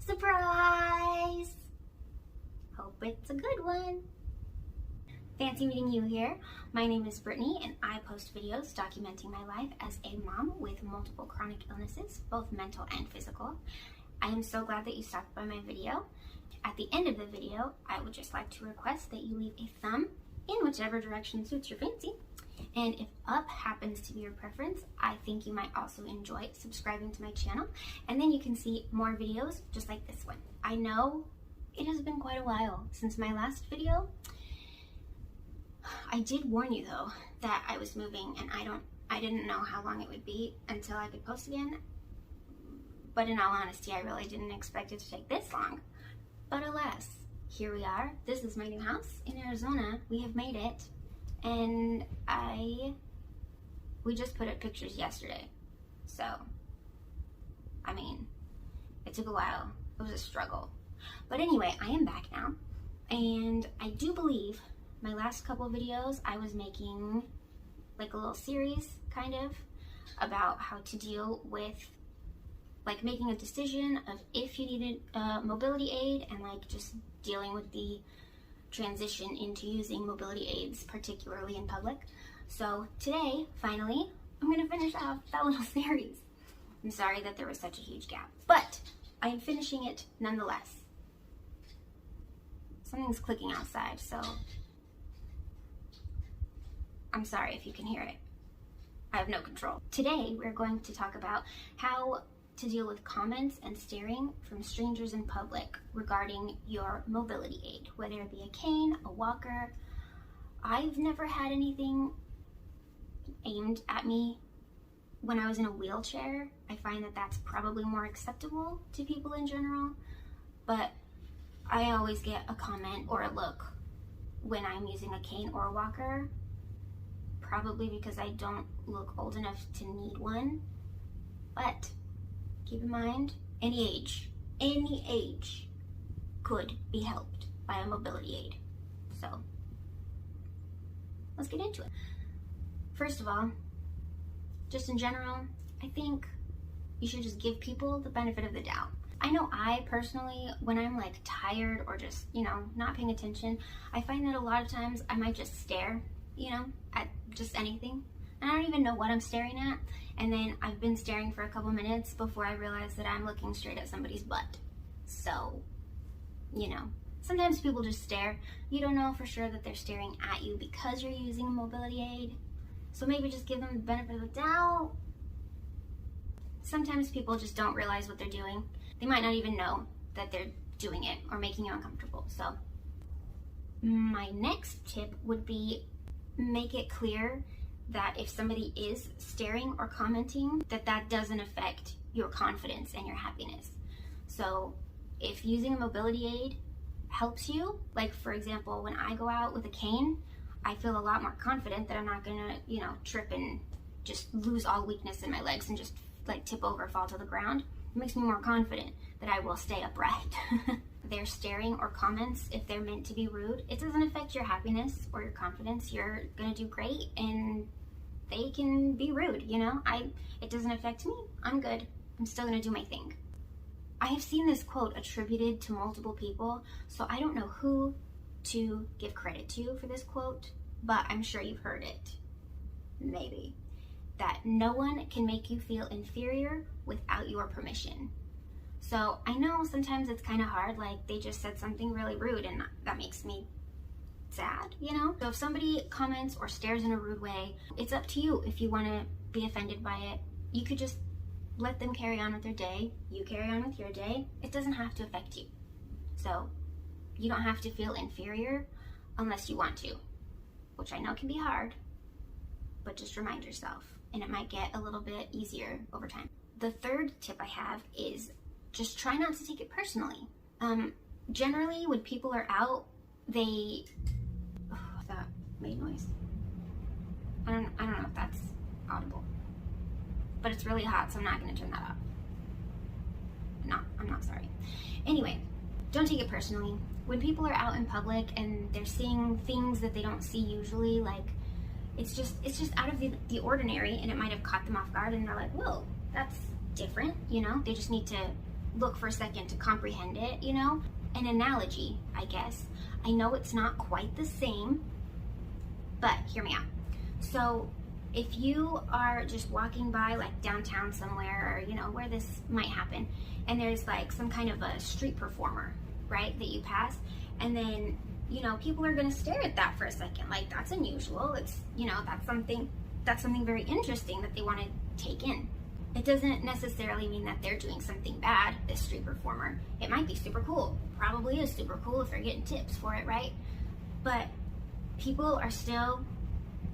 Surprise! Hope it's a good one. Fancy meeting you here. My name is Brittany and I post videos documenting my life as a mom with multiple chronic illnesses, both mental and physical. I am so glad that you stopped by my video. At the end of the video, I would just like to request that you leave a thumb in whichever direction suits your fancy. And if up happens to be your preference, I think you might also enjoy subscribing to my channel, and then you can see more videos just like this one. I know it has been quite a while since my last video. I did warn you though that I was moving and I didn't know how long it would be until I could post again. But in all honesty, I really didn't expect it to take this long. But alas, here we are. This is my new house in Arizona. We have made it. And we just put up pictures yesterday. So, I mean, it took a while. It was a struggle. But anyway, I am back now. And I do believe my last couple videos I was making like a little series kind of about how to deal with like making a decision of if you needed a mobility aid and like just dealing with the transition into using mobility aids, particularly in public. So today, finally, I'm gonna finish off that little series. I'm sorry that there was such a huge gap, but I am finishing it nonetheless. Something's clicking outside, so I'm sorry if you can hear it. I have no control. Today, we're going to talk about how to deal with comments and staring from strangers in public regarding your mobility aid, whether it be a cane, a walker. I've never had anything aimed at me when I was in a wheelchair. I find that that's probably more acceptable to people in general, but I always get a comment or a look when I'm using a cane or a walker, probably because I don't look old enough to need one. But keep in mind, any age could be helped by a mobility aid. So let's get into it. First of all, just in general, I think you should just give people the benefit of the doubt. I know I personally, when I'm like tired or just, not paying attention, I find that a lot of times I might just stare, at just anything. And I don't even know what I'm staring at. And then I've been staring for a couple minutes before I realize that I'm looking straight at somebody's butt. So, sometimes people just stare. You don't know for sure that they're staring at you because you're using a mobility aid. So maybe just give them the benefit of the doubt. Sometimes people just don't realize what they're doing. They might not even know that they're doing it or making you uncomfortable. So my next tip would be make it clear that if somebody is staring or commenting, that doesn't affect your confidence and your happiness. So if using a mobility aid helps you, like for example, when I go out with a cane, I feel a lot more confident that I'm not gonna, trip and just lose all weakness in my legs and just like tip over, fall to the ground. It makes me more confident that I will stay upright. Their staring or comments, if they're meant to be rude, it doesn't affect your happiness or your confidence. You're gonna do great, and they can be rude, it doesn't affect me. I'm good. I'm still gonna do my thing. I have seen this quote attributed to multiple people, so I don't know who to give credit to for this quote, but I'm sure you've heard it. Maybe. That no one can make you feel inferior without your permission. So I know sometimes it's kind of hard, like they just said something really rude and that makes me sad, So if somebody comments or stares in a rude way, it's up to you if you want to be offended by it. You could just let them carry on with their day. You carry on with your day. It doesn't have to affect you. So you don't have to feel inferior unless you want to, which I know can be hard, but just remind yourself, and it might get a little bit easier over time. The third tip I have is just try not to take it personally. Generally, when people are out, that made noise. I don't know if that's audible, but it's really hot, so I'm not gonna turn that off. No, I'm not sorry. Anyway, don't take it personally. When people are out in public and they're seeing things that they don't see usually, like it's just out of the ordinary, and it might have caught them off guard and they're like, whoa, that's different, They just need to look for a second to comprehend it, you know? An analogy, I guess. I know it's not quite the same, but hear me out. So if you are just walking by like downtown somewhere, or you know, where this might happen, and there's like some kind of a street performer, right, that you pass, and then, you know, people are gonna stare at that for a second. Like, that's unusual. It's, you know, that's something very interesting that they want to take in. It doesn't necessarily mean that they're doing something bad, this street performer. It might be super cool. Probably is super cool if they're getting tips for it, right? But people are still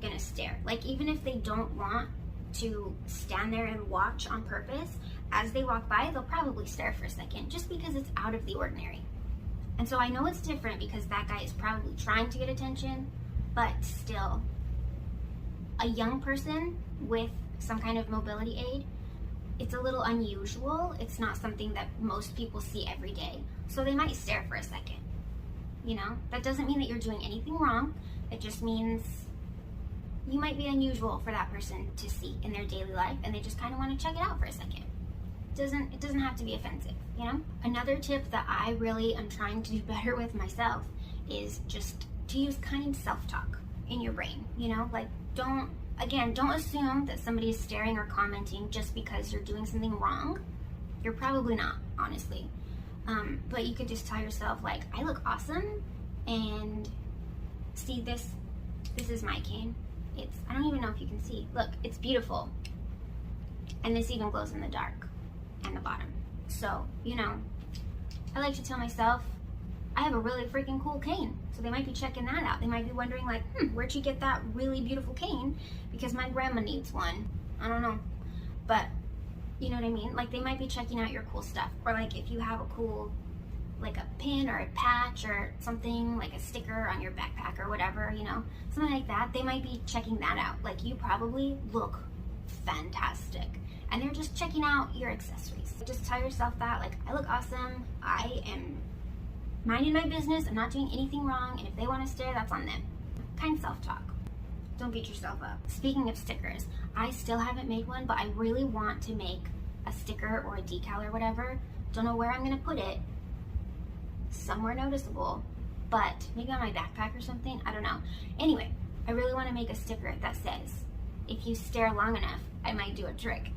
gonna stare. Like, even if they don't want to stand there and watch on purpose, as they walk by, they'll probably stare for a second, just because it's out of the ordinary. And so I know it's different because that guy is probably trying to get attention, but still, a young person with some kind of mobility aid, it's a little unusual. It's not something that most people see every day. So they might stare for a second. You know, that doesn't mean that you're doing anything wrong. It just means you might be unusual for that person to see in their daily life, and they just kind of want to check it out for a second. It doesn't have to be offensive, you know? Another tip that I really am trying to do better with myself is just to use kind self-talk in your brain, you know? Like, don't assume that somebody is staring or commenting just because you're doing something wrong. You're probably not, honestly. But you could just tell yourself, like, I look awesome, and see, this is my cane. I don't even know if you can see. Look, it's beautiful. And this even glows in the dark and the bottom. So, you know, I like to tell myself, I have a really freaking cool cane. So they might be checking that out. They might be wondering, like, where'd you get that really beautiful cane? Because my grandma needs one. I don't know. But, you know what I mean? Like, they might be checking out your cool stuff. Or, like, if you have a cool, like a pin or a patch or something, like a sticker on your backpack or whatever, you know, something like that, they might be checking that out. Like, you probably look fantastic. And they're just checking out your accessories. Just tell yourself that, like, I look awesome. I am minding my business. I'm not doing anything wrong. And if they want to stare, that's on them. Kind self-talk. Don't beat yourself up. Speaking of stickers, I still haven't made one, but I really want to make a sticker or a decal or whatever. Don't know where I'm going to put it. Somewhere noticeable, but maybe on my backpack or something. I don't know. Anyway, I really want to make a sticker that says, if you stare long enough, I might do a trick.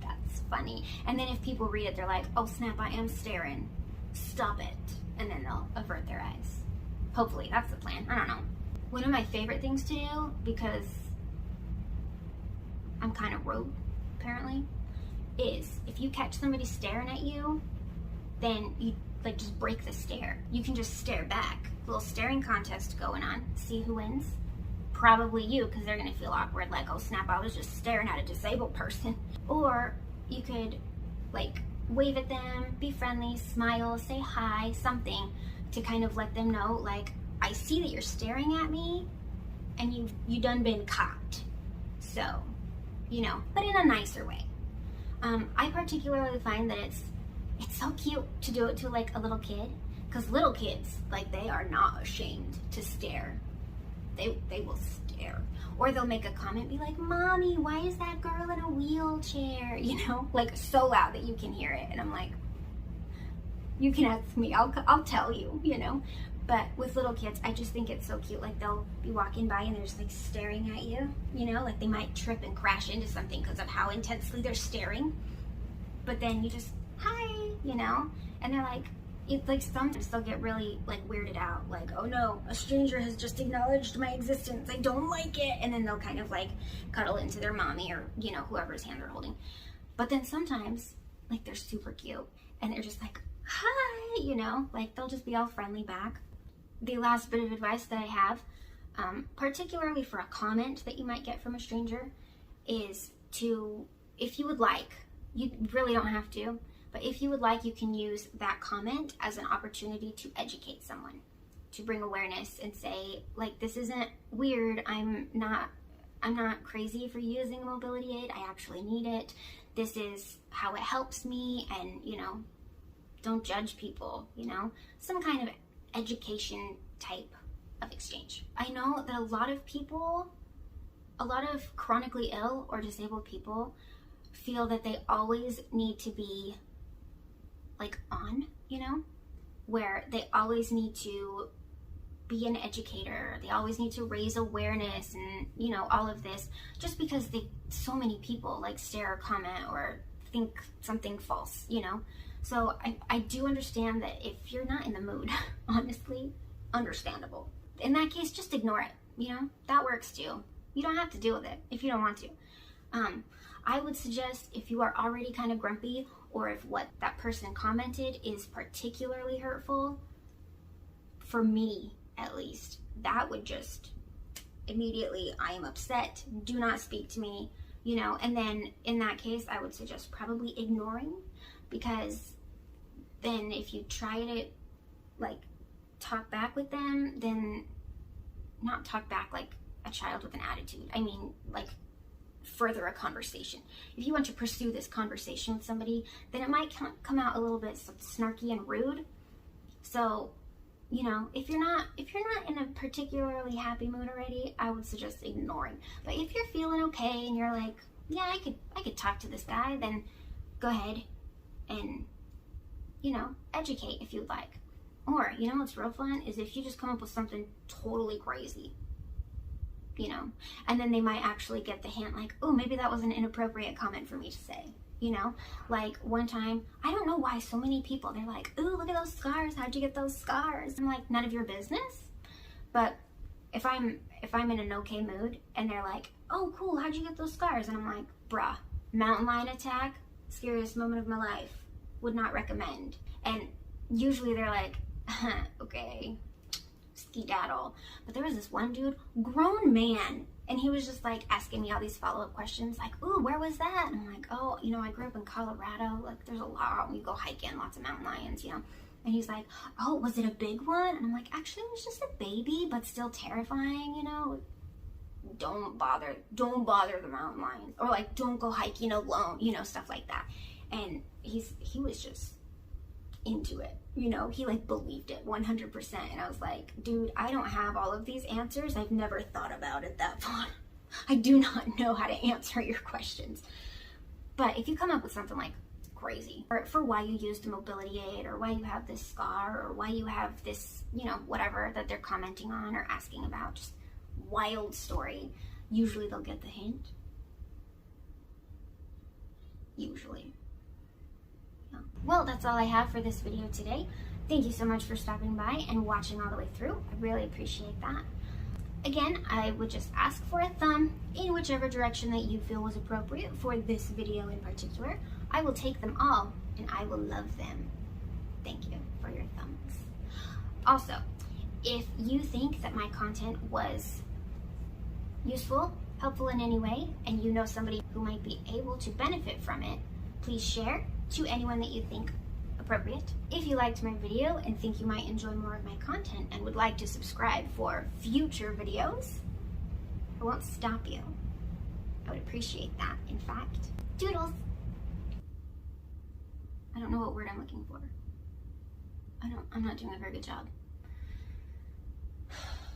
That's funny. And then if people read it, they're like, oh snap, I am staring. Stop it. And then they'll avert their eyes. Hopefully, that's the plan. I don't know. One of my favorite things to do, because I'm kind of rogue, apparently, is if you catch somebody staring at you, then you like just break the stare. You can just stare back. A little staring contest going on. See who wins? Probably you, because they're gonna feel awkward, like, oh snap, I was just staring at a disabled person. Or you could like wave at them, be friendly, smile, say hi, something to kind of let them know, like, I see that you're staring at me and you done been caught. So, you know, but in a nicer way. I particularly find that it's so cute to do it to like a little kid, because little kids, like, they are not ashamed to stare. They will stare, or they'll make a comment, be like, mommy, why is that girl in a wheelchair, you know, like so loud that you can hear it. And I'm like, you can ask me, I'll tell you, you know. But with little kids, I just think it's so cute. Like, they'll be walking by and they're just like staring at you, you know, like they might trip and crash into something because of how intensely they're staring. But then you just, hi, you know, and they're like, it's like sometimes they'll get really like weirded out, like, oh no, a stranger has just acknowledged my existence, I don't like it. And then they'll kind of like cuddle into their mommy or, you know, whoever's hand they're holding. But then sometimes, like, they're super cute and they're just like, hi, you know, like they'll just be all friendly back. The last bit of advice that I have, particularly for a comment that you might get from a stranger, is to, if you would like, you really don't have to, but if you would like, you can use that comment as an opportunity to educate someone, to bring awareness and say, like, this isn't weird. I'm not crazy for using a mobility aid. I actually need it. This is how it helps me, and, you know, don't judge people, you know, some kind of education type of exchange. I know that a lot of people, a lot of chronically ill or disabled people, feel that they always need to be like on, you know, where they always need to be an educator, they always need to raise awareness and, you know, all of this, just because so many people like stare or comment or think something false, you know. So I do understand that if you're not in the mood, honestly, understandable. In that case, just ignore it, you know, that works too. You don't have to deal with it if you don't want to. I would suggest, if you are already kind of grumpy, or if what that person commented is particularly hurtful, for me at least, that would just immediately, I am upset, do not speak to me, you know. And then in that case, I would suggest probably ignoring, because then if you try to like talk back with them, then not talk back like a child with an attitude, I mean like further a conversation. If you want to pursue this conversation with somebody, then it might come out a little bit snarky and rude. So, you know, if you're not in a particularly happy mood already, I would suggest ignoring. But if you're feeling okay and you're like, yeah, I could talk to this guy, then go ahead and, you know, educate if you'd like. Or, you know what's real fun is if you just come up with something totally crazy, you know, and then they might actually get the hint, like, oh, maybe that was an inappropriate comment for me to say, you know. Like one time, I don't know why so many people, they're like, ooh, look at those scars, how'd you get those scars? I'm like, none of your business. But if I'm in an okay mood and they're like, oh cool, how'd you get those scars? And I'm like, bruh, mountain lion attack, scariest moment of my life, would not recommend. And usually they're like, okay, skedaddle. But there was this one dude, grown man, and he was just like asking me all these follow-up questions, like, ooh, where was that? And I'm like, oh, you know, I grew up in Colorado, like there's a lot, we go hiking, lots of mountain lions, you know. And he's like, oh, was it a big one? And I'm like, actually it was just a baby, but still terrifying, you know. Don't bother the mountain lions, or like don't go hiking alone, you know, stuff like that. And he was just into it, you know, he like believed it 100%. And I was like, dude, I don't have all of these answers, I've never thought about it that far. I do not know how to answer your questions. But if you come up with something like crazy, or for why you used the mobility aid, or why you have this scar, or why you have this, you know, whatever that they're commenting on or asking about, just wild story, usually they'll get the hint. Usually. Well, that's all I have for this video today. Thank you so much for stopping by and watching all the way through. I really appreciate that. Again, I would just ask for a thumb in whichever direction that you feel was appropriate for this video in particular. I will take them all and I will love them. Thank you for your thumbs. Also, if you think that my content was useful, helpful in any way, and you know somebody who might be able to benefit from it, please share to anyone that you think appropriate. If you liked my video and think you might enjoy more of my content and would like to subscribe for future videos, I won't stop you. I would appreciate that, in fact. Doodles! I don't know what word I'm looking for. I'm not doing a very good job.